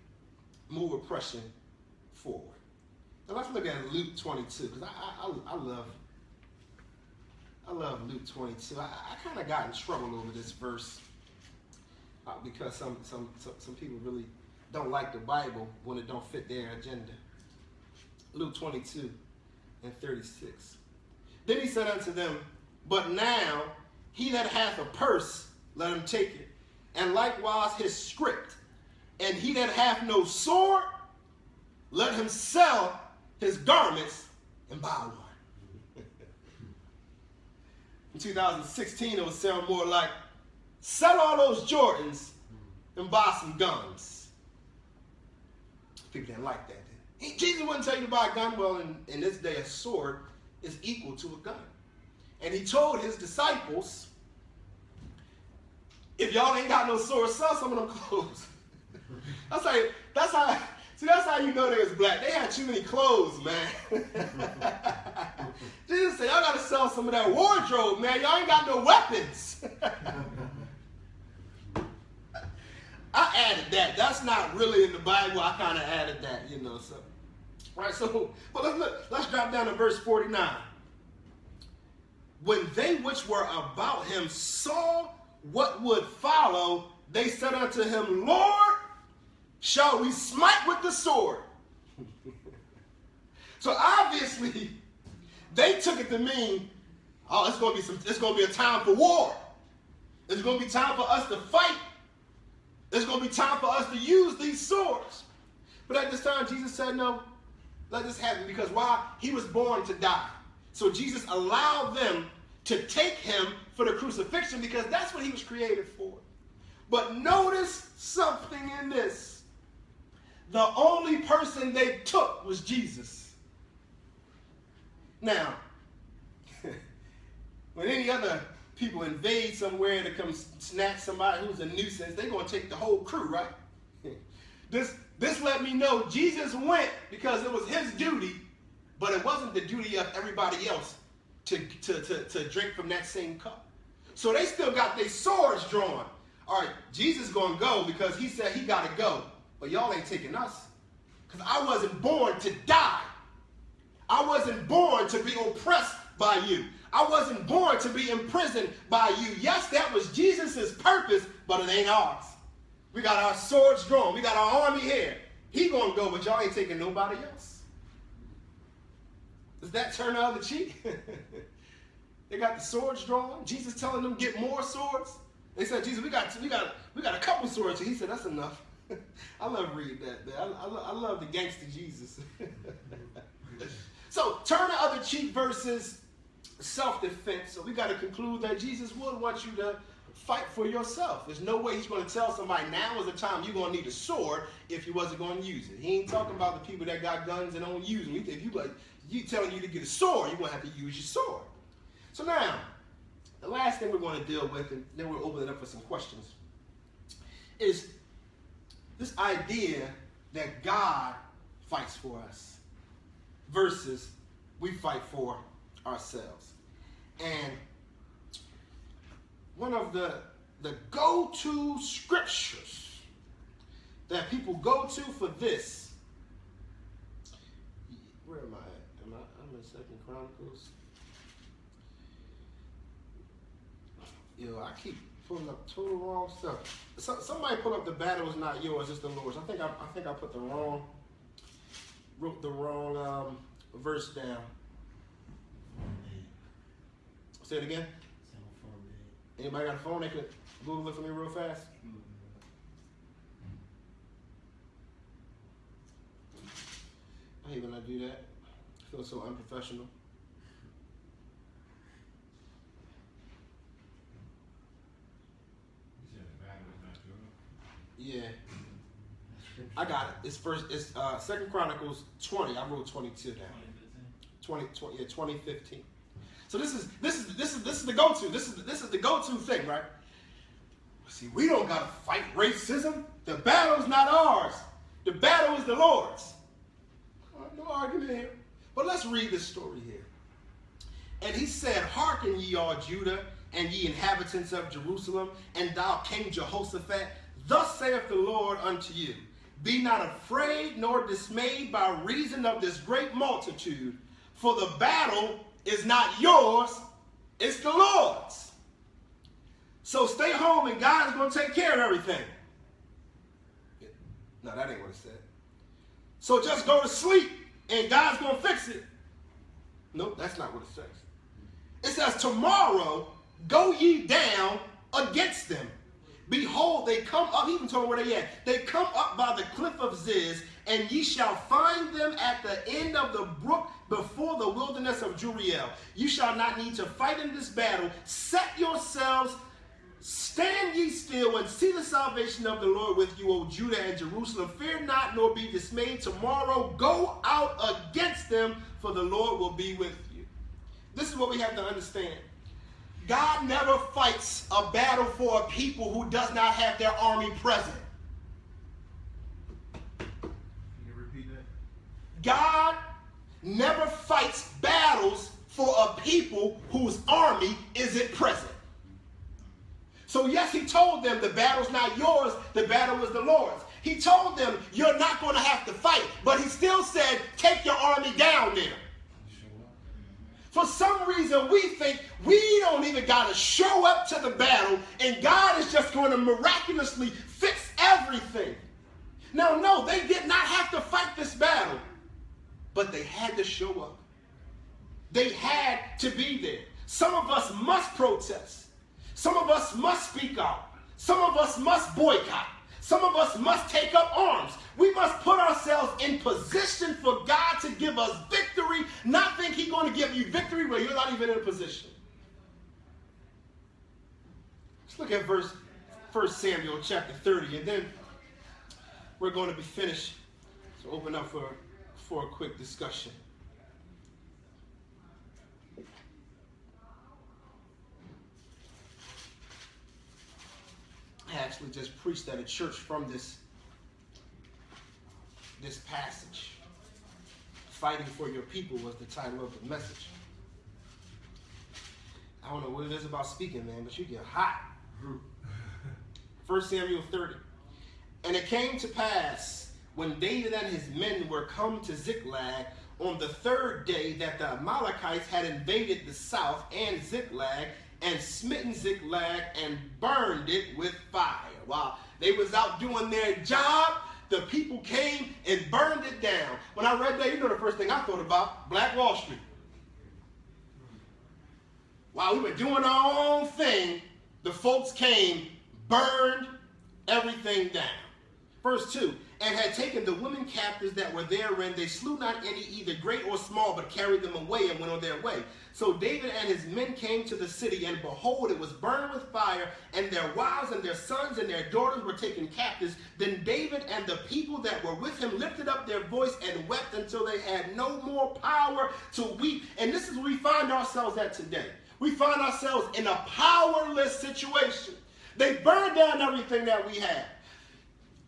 move oppression forward? So let's look at Luke 22, because I love Luke 22. I kind of got in trouble over this verse because some people really don't like the Bible when it don't fit their agenda. Luke 22 and 36. Then he said unto them, but now he that hath a purse, let him take it, and likewise his scrip. And he that hath no sword, let him sell his garments and buy one. In 2016, it would sound more like, sell all those Jordans and buy some guns. People didn't like that. Jesus wouldn't tell you to buy a gun. Well, in this day, a sword is equal to a gun. And he told his disciples, if y'all ain't got no sword, sell some of them clothes. That's how you know they was black. They had too many clothes, man. Jesus said, y'all got to sell some of that wardrobe, man. Y'all ain't got no weapons. I added that. That's not really in the Bible. I kind of added that, So, right. So, but let's drop down to verse 49. When they which were about him saw what would follow, they said unto him, Lord, shall we smite with the sword? So obviously, they took it to mean, oh, it's going to be a time for war. It's going to be time for us to fight. It's going to be time for us to use these swords. But at this time, Jesus said, no, let this happen. Because why? He was born to die. So Jesus allowed them to take him for the crucifixion because that's what he was created for. But notice something in this. The only person they took was Jesus. Now, when any other people invade somewhere to come snatch somebody who's a nuisance, they're going to take the whole crew, right? This let me know Jesus went because it was his duty, but it wasn't the duty of everybody else to drink from that same cup. So they still got their swords drawn. All right, Jesus going to go because he said he got to go, but y'all ain't taking us because I wasn't born to die. I wasn't born to be oppressed by you. I wasn't born to be imprisoned by you. Yes, that was Jesus' purpose, but it ain't ours. We got our swords drawn. We got our army here. He gonna go, but y'all ain't taking nobody else. Does that turn the other cheek? They got the swords drawn. Jesus telling them get more swords. They said, Jesus, we got a couple swords. He said, that's enough. I love reading that. I love the gangster Jesus. So turn the other cheek versus self-defense. So we got to conclude that Jesus would want you to fight for yourself. There's no way he's going to tell somebody now is the time you're going to need a sword if you wasn't going to use it. He ain't talking about the people that got guns and don't use them. If you telling you to get a sword, you're going to have to use your sword. So now, the last thing we're going to deal with, and then we'll open it up for some questions, is this idea that God fights for us versus we fight for ourselves. And one of the go-to scriptures that people go to for this, where am I at? I'm in 2nd Chronicles. I keep pulling up total wrong stuff. Somebody pull up the battle is not yours, it's the Lord's. I think I wrote the wrong verse down. Say it again. Anybody got a phone? They could Google it for me real fast. I hate when I do that. I feel so unprofessional. Yeah. I got it. It's 2nd Chronicles 20. I wrote 22 down. 2015. So this is the go-to. This is the go-to thing, right? See, we don't gotta fight racism. The battle's not ours. The battle is the Lord's. No argument here. But let's read this story here. And he said, "Hearken ye all Judah, and ye inhabitants of Jerusalem, and thou King Jehoshaphat, thus saith the Lord unto you, be not afraid nor dismayed by reason of this great multitude, for the battle is not yours, it's the Lord's. So stay home and God is going to take care of everything." No, that ain't what it said. So just go to sleep and God's going to fix it. Nope, that's not what it says. It says, "Tomorrow go ye down against them. Behold, they come up," he even told them where they at. "They come up by the cliff of Ziz, and ye shall find them at the end of the brook before the wilderness of Juriel. You shall not need to fight in this battle. Set yourselves, stand ye still, and see the salvation of the Lord with you, O Judah and Jerusalem. Fear not, nor be dismayed. Tomorrow go out against them, for the Lord will be with you." This is what we have to understand. God never fights a battle for a people who does not have their army present. Can you repeat that? God never fights battles for a people whose army isn't present. So yes, he told them the battle's not yours, the battle is the Lord's. He told them you're not going to have to fight, but he still said take your army down there. For some reason, we think we don't even got to show up to the battle and God is just going to miraculously fix everything. No, they did not have to fight this battle, but they had to show up. They had to be there. Some of us must protest. Some of us must speak out. Some of us must boycott. Some of us must take up arms. We must put ourselves in position for God to give us victory, not think he's going to give you victory where you're not even in a position. Let's look at 1 Samuel chapter 30, and then we're going to be finished. So open up for a quick discussion. I actually just preached at a church from this passage. Fighting for your people was the title of the message. I don't know what it is about speaking, man, but you get hot. 1 Samuel 30. "And it came to pass, when David and his men were come to Ziklag on the 3rd day, that the Amalekites had invaded the south and Ziklag, and smitten Ziklag and burned it with fire." While they was out doing their job, the people came and burned it down. When I read that, you know the first thing I thought about? Black Wall Street. While we were doing our own thing, the folks came, burned everything down. Verse 2, and had taken the women captives that were therein. They slew not any, either great or small, but carried them away and went on their way. So David and his men came to the city, and behold, it was burned with fire, and their wives and their sons and their daughters were taken captives. Then David and the people that were with him lifted up their voice and wept until they had no more power to weep. And this is where we find ourselves at today. We find ourselves in a powerless situation. They burned down everything that we had.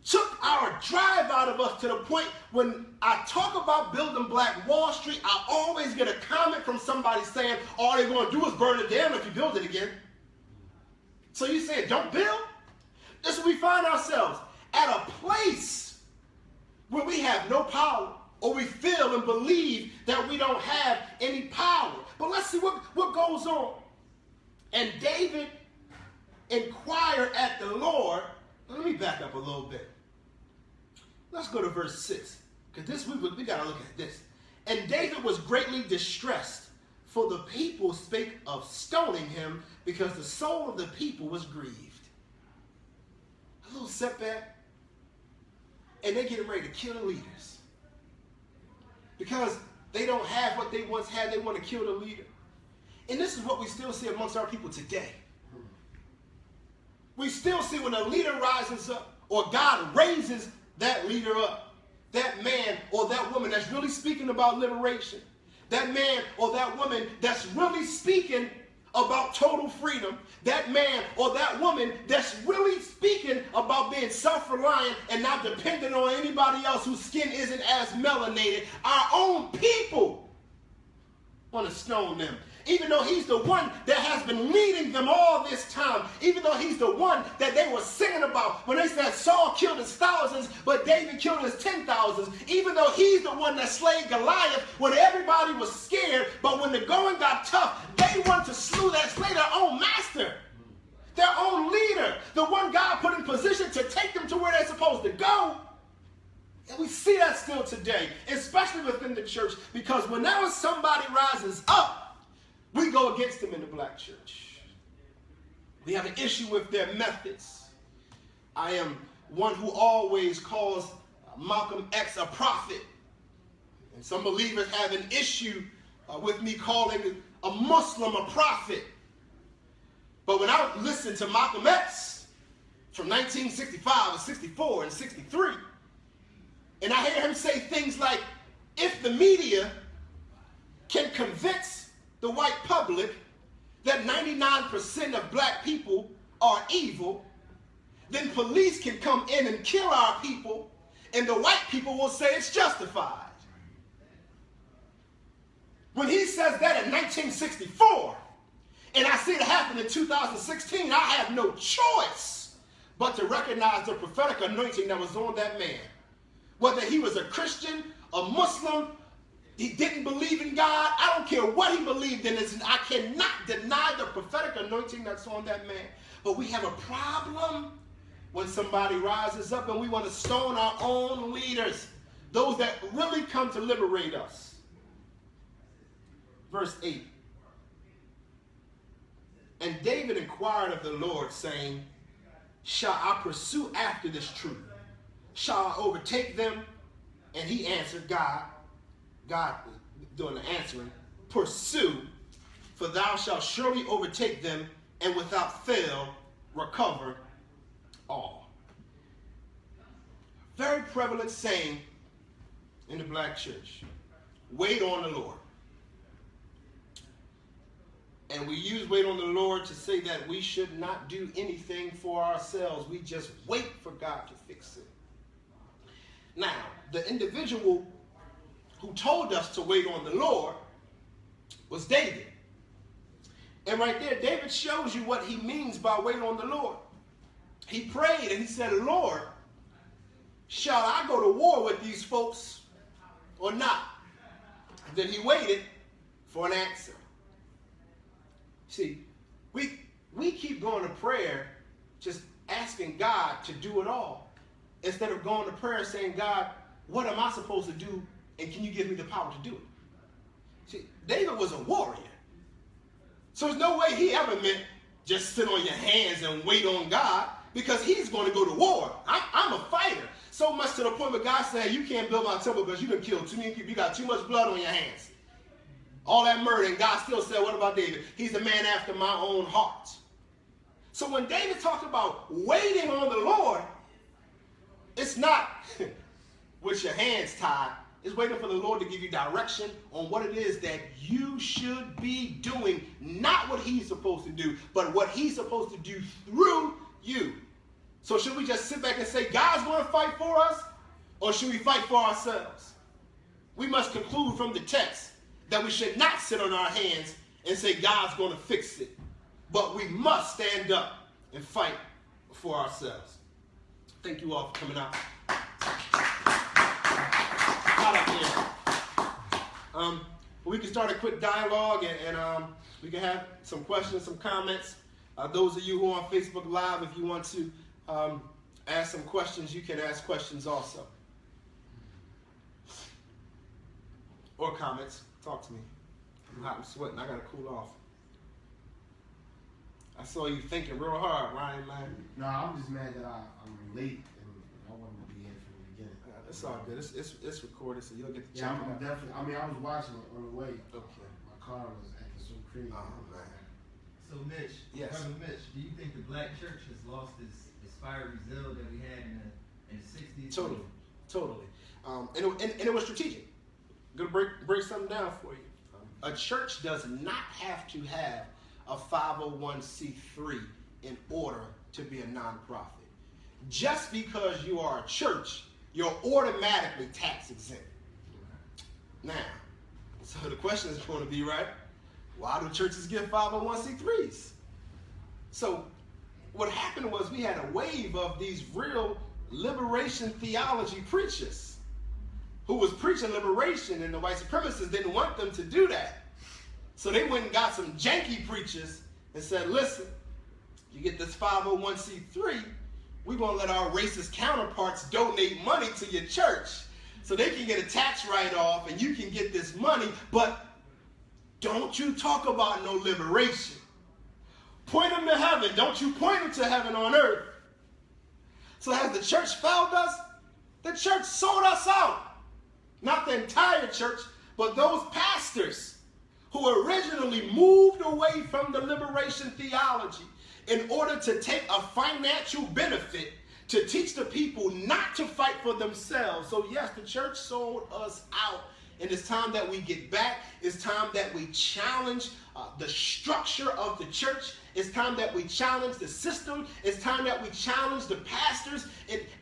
Took our drive out of us to the point when I talk about building Black Wall Street, I always get a comment from somebody saying, all they're going to do is burn it down if you build it again. So you say, don't build? This is where we find ourselves, at a place where we have no power, or we feel and believe that we don't have any power. But let's see what goes on. And David inquired at the Lord. Let me back up a little bit. Let's go to verse 6, because we got to look at this. And David was greatly distressed, for the people spake of stoning him, because the soul of the people was grieved. A little setback, and they're getting ready to kill the leaders. Because they don't have what they once had, they want to kill the leader. And this is what we still see amongst our people today. We still see when a leader rises up, or God raises that leader up, that man or that woman that's really speaking about liberation, that man or that woman that's really speaking about total freedom, that man or that woman that's really speaking about being self-reliant and not dependent on anybody else whose skin isn't as melanated. Our own people want to stone them. Even though he's the one that has been leading them all this time. Even though he's the one that they were singing about when they said Saul killed his thousands, but David killed his 10,000s. Even though he's the one that slayed Goliath when everybody was scared, but when the going got tough, they wanted to slay their own master, their own leader, the one God put in position to take them to where they're supposed to go. And we see that still today, especially within the church, because whenever somebody rises up, we go against them in the Black church. We have an issue with their methods. I am one who always calls Malcolm X a prophet. And some believers have an issue with me calling a Muslim a prophet. But when I listen to Malcolm X from 1965 and 64 and 63, and I hear him say things like, if the media can convince the white public that 99% of Black people are evil, then police can come in and kill our people, and the white people will say it's justified. When he says that in 1964, and I see it happen in 2016, I have no choice but to recognize the prophetic anointing that was on that man. Whether he was a Christian, a Muslim, he didn't believe in God, I don't care what he believed in. I cannot deny the prophetic anointing that's on that man. But we have a problem when somebody rises up and we want to stone our own leaders, those that really come to liberate us. Verse 8. And David inquired of the Lord, saying, shall I pursue after this troop? Shall I overtake them? And he answered, God doing the answering, pursue, for thou shalt surely overtake them, and without fail recover all. Very prevalent saying in the Black church, wait on the Lord. And we use wait on the Lord to say that we should not do anything for ourselves. We just wait for God to fix it. Now, the individual who told us to wait on the Lord was David. And right there, David shows you what he means by wait on the Lord. He prayed and he said, Lord, shall I go to war with these folks or not? And then he waited for an answer. See, we keep going to prayer just asking God to do it all, instead of going to prayer saying, God, what am I supposed to do, and can you give me the power to do it? See, David was a warrior. So there's no way he ever meant just sit on your hands and wait on God, because he's going to go to war. I'm a fighter. So So much to the point where God said, you can't build my temple because you done killed too many people. You got too much blood on your hands. All that murder. And God still said, what about David? He's a man after my own heart. So when David talked about waiting on the Lord, it's not with your hands tied. It's waiting for the Lord to give you direction on what it is that you should be doing. Not what he's supposed to do, but what he's supposed to do through you. So should we just sit back and say, God's going to fight for us? Or should we fight for ourselves? We must conclude from the text that we should not sit on our hands and say God's going to fix it. But we must stand up and fight for ourselves. Thank you all for coming out. We can start a quick dialogue and we can have some questions, some comments. Those of you who are on Facebook Live, if you want to ask some questions, you can ask questions also. Or comments. Talk to me. I'm hot and sweating. I got to cool off. I saw you thinking real hard, Ryan, man. No, I'm just mad that I'm late and I wanted to be in from the beginning. It's all good. It's recorded, so you'll get to check Yeah, it I'm out. definitely. I mean, I was watching it on the way. Okay. My car was acting so crazy. Oh, man. So Mitch, Yes. Brother Mitch, do you think the black church has lost its fiery zeal that we had in the 60s? Totally. And it was strategic. I'm going to break something down for you. A church does not have to have a 501c3 in order to be a nonprofit. Just because you are a church, you're automatically tax exempt. Now, so the question is going to be, right, why do churches get 501c3s? So what happened was we had a wave of these real liberation theology preachers who was preaching liberation, and the white supremacists didn't want them to do that. So they went and got some janky preachers and said, listen, you get this 501c3, we're going to let our racist counterparts donate money to your church so they can get a tax write-off and you can get this money, but don't you talk about no liberation. Point them to heaven. Don't you point them to heaven on earth. So has the church failed us? The church sold us out. Not the entire church, but those pastors who originally moved away from the liberation theology in order to take a financial benefit to teach the people not to fight for themselves. So yes, the church sold us out. And it's time that we get back. It's time that we challenge the structure of the church. It's time that we challenge the system. It's time that we challenge the pastors.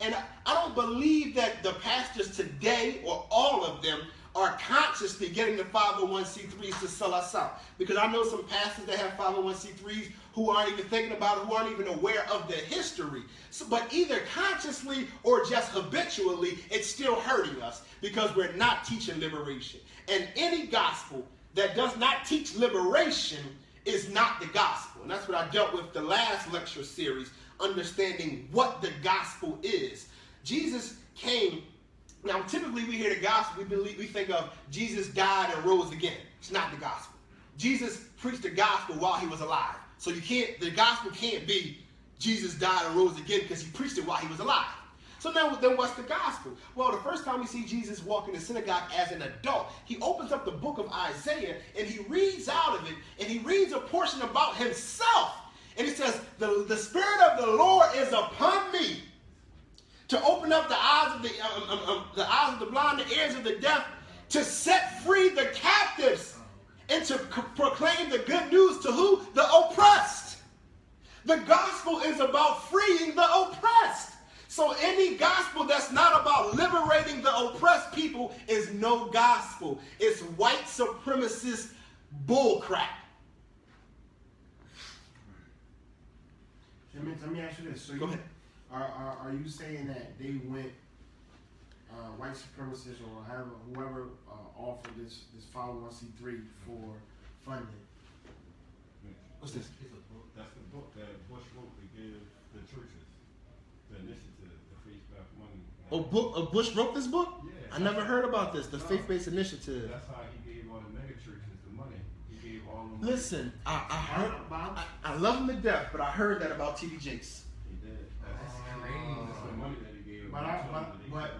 And I don't believe that the pastors today, or all of them, are consciously getting the 501c3s to sell us out. Because I know some pastors that have 501c3s who aren't even thinking about it, who aren't even aware of the history. So, but either consciously or just habitually, it's still hurting us because we're not teaching liberation. And any gospel that does not teach liberation is not the gospel. And that's what I dealt with the last lecture series, understanding what the gospel is. Jesus came. Now, typically we hear the gospel, we think of Jesus died and rose again. It's not the gospel. Jesus preached the gospel while he was alive. So the gospel can't be Jesus died and rose again because he preached it while he was alive. So now, then what's the gospel? Well, the first time we see Jesus walk in the synagogue as an adult, he opens up the book of Isaiah and he reads out of it, and he reads a portion about himself. And he says, the Spirit of the Lord is upon me, to open up the eyes of the eyes of the blind, the ears of the deaf, to set free the captives, and to proclaim the good news to who? The oppressed. The gospel is about freeing the oppressed. So any gospel that's not about liberating the oppressed people is no gospel. It's white supremacist bullcrap. Let me ask you this. So Go ahead. Are you saying that they went, white supremacists or whoever offered this 501c3 for funding? What's this? That's the book that Bush wrote to give the churches the initiative to face back money. Bush wrote this book? Yeah. I never heard about this, the faith-based initiative. That's how he gave all the mega churches the money. He gave all them. Listen, I love him to death, but I heard that about T.D. Jakes. He did. That's the money that he gave. But But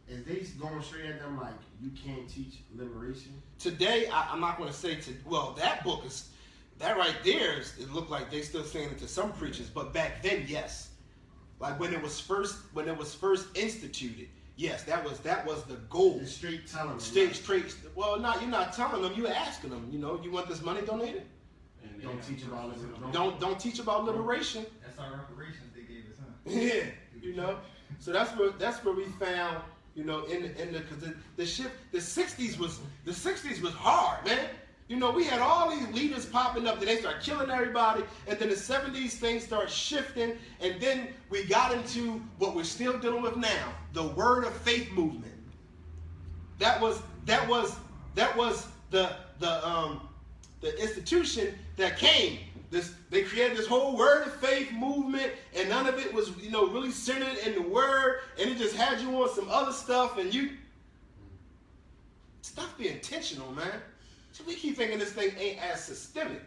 is they going straight at them like you can't teach liberation? Today, I'm not going to say well, that book is that right there. It looked like they still saying it to some preachers, but back then, yes. Like when it was first instituted, yes, that was the goal. Just straight telling them. Straight. Well, you're not telling them. You're asking them. You know, you want this money donated? And Don't teach about liberation. Don't teach about liberation. That's our reparations they gave us, huh? Yeah, you know. So that's where we found, you know, in the because the shift, the 60s was hard, man. You know, we had all these leaders popping up, then they start killing everybody, and then the 70s things start shifting, and then we got into what we're still dealing with now, the Word of Faith movement. That was the institution that came. They created this whole Word of Faith movement, and none of it was, you know, really centered in the Word, and it just had you on some other stuff, and stuff be intentional, man. So we keep thinking this thing ain't as systemic.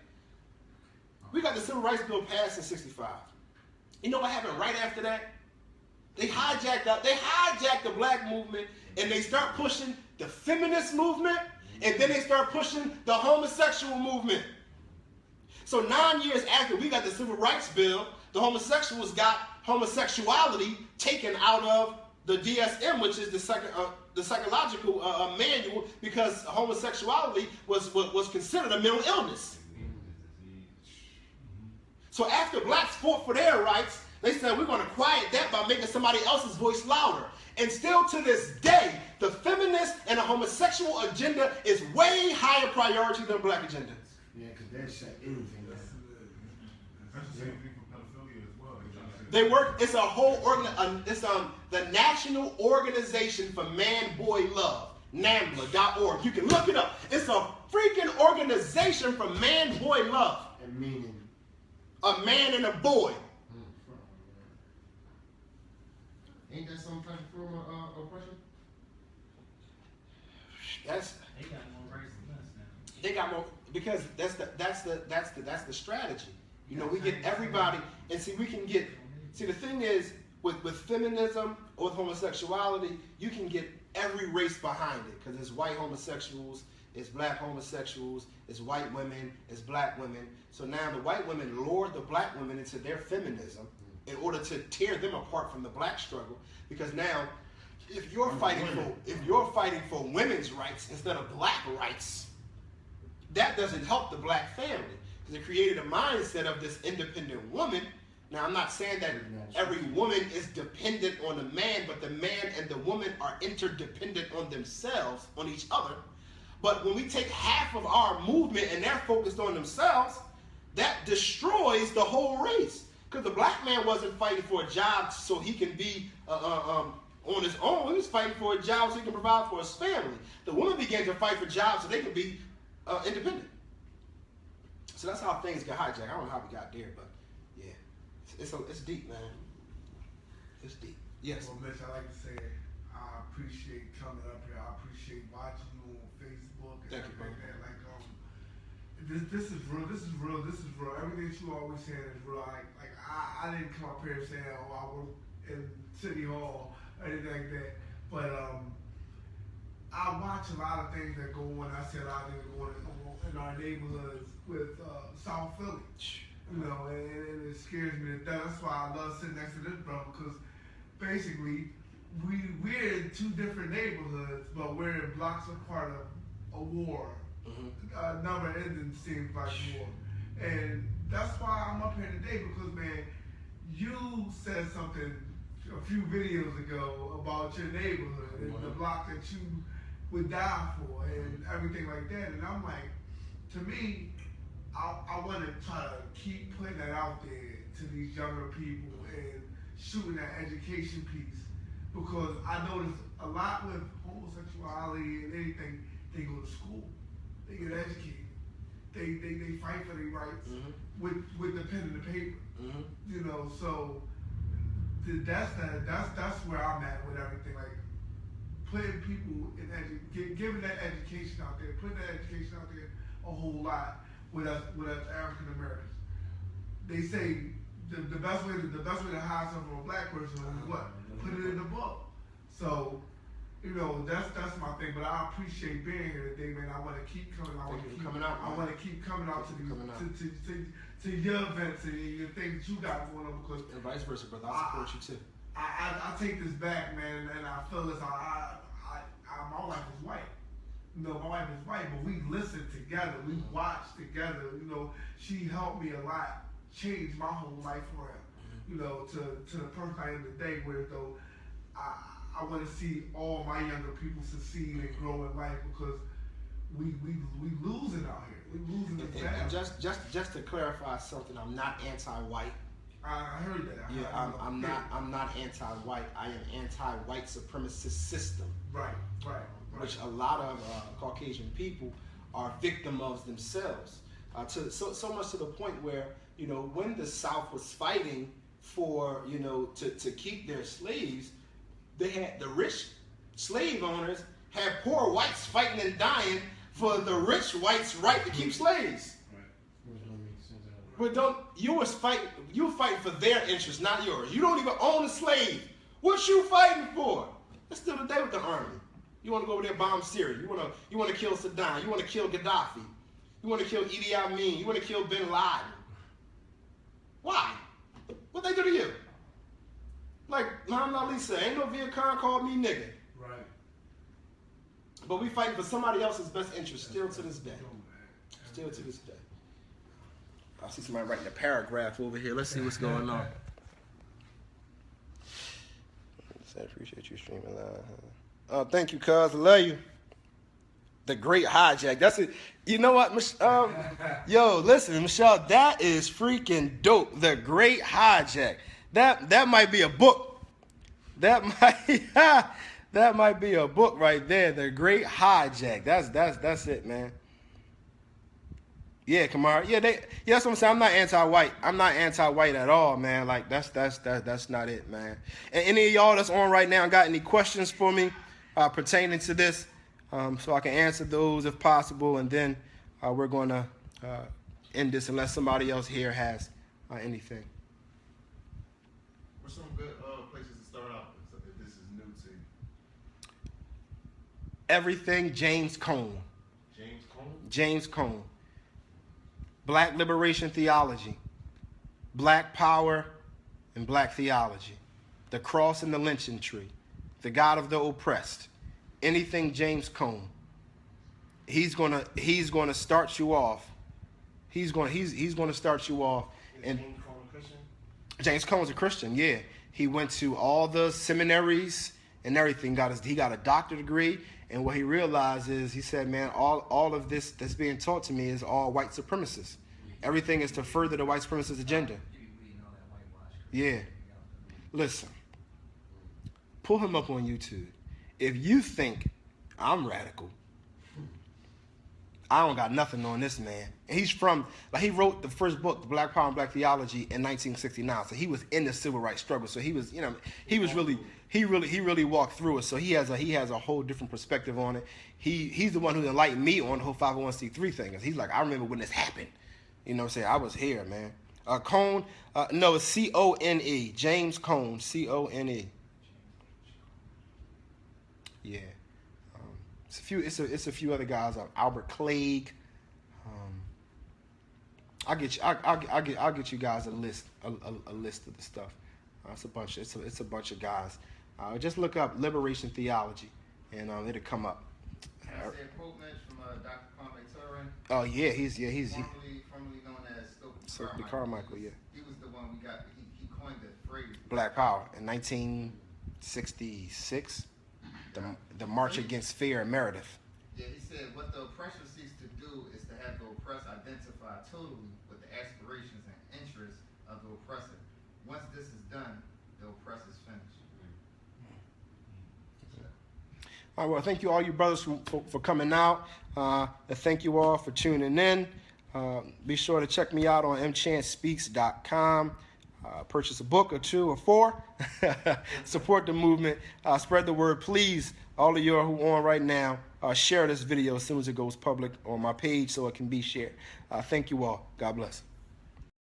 We got the Civil Rights Bill passed in '65. You know what happened right after that? They hijacked the black movement, and they start pushing the feminist movement, and then they start pushing the homosexual movement. So 9 years after we got the Civil Rights Bill, the homosexuals got homosexuality taken out of the DSM, which is the psychological manual, because homosexuality was considered a mental illness. So after blacks fought for their rights, they said we're going to quiet that by making somebody else's voice louder. And still to this day, the feminist and the homosexual agenda is way higher priority than the black agenda. Yeah, because they shut anything down. That's the same thing for pedophilia as well. They work. It's a whole it's the National Organization for Man-Boy Love, NAMBLA.org. You can look it up. It's a freaking organization for man-boy love. And meaning a man and a boy. Ain't that some type of form of oppression? They got more rights than us now. They got more because that's the strategy. You know, we get everybody, and see, the thing is, with feminism or with homosexuality, you can get every race behind it, because it's white homosexuals, it's black homosexuals, it's white women, it's black women. So now the white women lured the black women into their feminism in order to tear them apart from the black struggle, because now if you're fighting for women's rights instead of black rights, that doesn't help the black family, because it created a mindset of this independent woman. Now, I'm not saying that every woman is dependent on the man, but the man and the woman are interdependent on themselves, on each other. But when we take half of our movement and they're focused on themselves, that destroys the whole race. Because the black man wasn't fighting for a job so he can be on his own. He was fighting for a job so he can provide for his family. The woman began to fight for jobs so they could be independent. So that's how things got hijacked. I don't know how we got there, but yeah, it's deep, man. It's deep. Yes. Well, Mitch, I like to say I appreciate coming up here. I appreciate watching you on Facebook and Thank you, everything like that. Like, this is real. This is real. This is real. Everything that you always saying is real. Like I didn't come up here saying, oh, I work in City Hall or anything like that. But I watch a lot of things that go on. I see a lot of things going on in our neighborhoods with South Philly. You know, and it scares me to death. That's why I love sitting next to this brother, because basically we're in two different neighborhoods, but we're in blocks apart of a war. Mm-hmm. Never ending seems like war. And that's why I'm up here today, because, man, you said something a few videos ago about your neighborhood and the block that you would die for and everything like that. And I'm like, to me, I want to try to keep putting that out there to these younger people and shooting that education piece, because I notice a lot with homosexuality and anything, they go to school, they get educated, they fight for their rights with the pen and the paper, you know. So that's where I'm at with everything, like putting people in giving that education out there, putting that education out there a whole lot with us African Americans. They say the best way to hide something from a black person is what? Put it in the book. So, you know, that's my thing. But I appreciate being here today, man. I want to keep coming. I want to keep coming out. I want to keep coming out to your events and your things that you got going on, because and vice versa, brother. I support you too. I take this back, man, and I feel this. My wife is white. You know, my wife is white, but we listened together. We watched together. You know, she helped me a lot, changed my whole life around. You know, to the person I am today, where though I want to see all my younger people succeed and grow in life, because we losing out here. We losing the battle. And just to clarify something, I'm not anti-white. I heard that. I'm not anti-white. I am anti-white supremacist system. Right. Which a lot of Caucasian people are victim of themselves. So much to the point where, you know, when the South was fighting for, you know, to keep their slaves, they had the rich slave owners had poor whites fighting and dying for the rich whites' right to keep slaves. But you were fighting for their interests, not yours. You don't even own a slave. What you fighting for? Let's do the day with the army. You want to go over there and bomb Syria. You want to kill Saddam. You want to kill Gaddafi. You want to kill Idi Amin. You want to kill Bin Laden. Why? What they do to you? Like Muhammad Ali said, ain't no Viet Cong called me nigga. Right. But we fighting for somebody else's best interest still to this day. Still to this day. I see somebody writing a paragraph over here. Let's see what's going on. I appreciate you streaming live. Oh, thank you, cuz. I love you. The Great Hijack. That's it. You know what, yo, listen, Michelle, that is freaking dope. The Great Hijack. That might be a book. That might be a book right there. The Great Hijack. That's it, man. Yeah, Kamara. Yeah, that's what I'm saying. I'm not anti-white. I'm not anti-white at all, man. Like that's not it, man. And any of y'all that's on right now got any questions for me pertaining to this, so I can answer those if possible, and then we're going to end this unless somebody else here has anything. What's some good places to start out with if this is new to you? Everything James Cone. James Cone. Black liberation theology, black power and black theology, the cross and the lynching tree, the God of the oppressed, anything James Cone. He's gonna start you off. He's gonna start you off. And James Cone a Christian? James Cone's a Christian, yeah. He went to all the seminaries and everything. He got a doctorate degree. And what he realized is, he said, man, all of this that's being taught to me is all white supremacists. Everything is to further the white supremacist agenda. Yeah. Listen. Pull him up on YouTube. If you think I'm radical, I don't got nothing on this man. And he's from, like, he wrote the first book, The Black Power and Black Theology, in 1969. So he was in the civil rights struggle. So he was, you know, he really walked through it. So he has a whole different perspective on it. He's the one who enlightened me on the whole 501c3 thing. He's like, I remember when this happened. You know what I'm saying? I was here, man. Cone, no, it's C-O-N-E. James Cone, C-O-N-E. Yeah. It's a few other guys. Albert Clegg. I'll get you guys a list of the stuff. It's a bunch of guys. Just look up liberation theology, and it'll come up. Can I say a quote, Mitch, from Dr. Kwame Turin? Oh yeah, he's formerly known as Stokely Carmichael. Yeah. He was the one he coined the phrase Black Power in 1966. The March Against Fear in Meredith. Yeah, he said, what the oppressor seeks to do is to have the oppressed identify totally with the aspirations and interests of the oppressor. Once this is done, the oppressor's finished. All right, well, thank you all you brothers for coming out. And thank you all for tuning in. Be sure to check me out on mchanspeaks.com. Purchase a book or two or four. Support the movement. Spread the word. Please, all of you who are on right now, share this video as soon as it goes public on my page so it can be shared. Thank you all. God bless.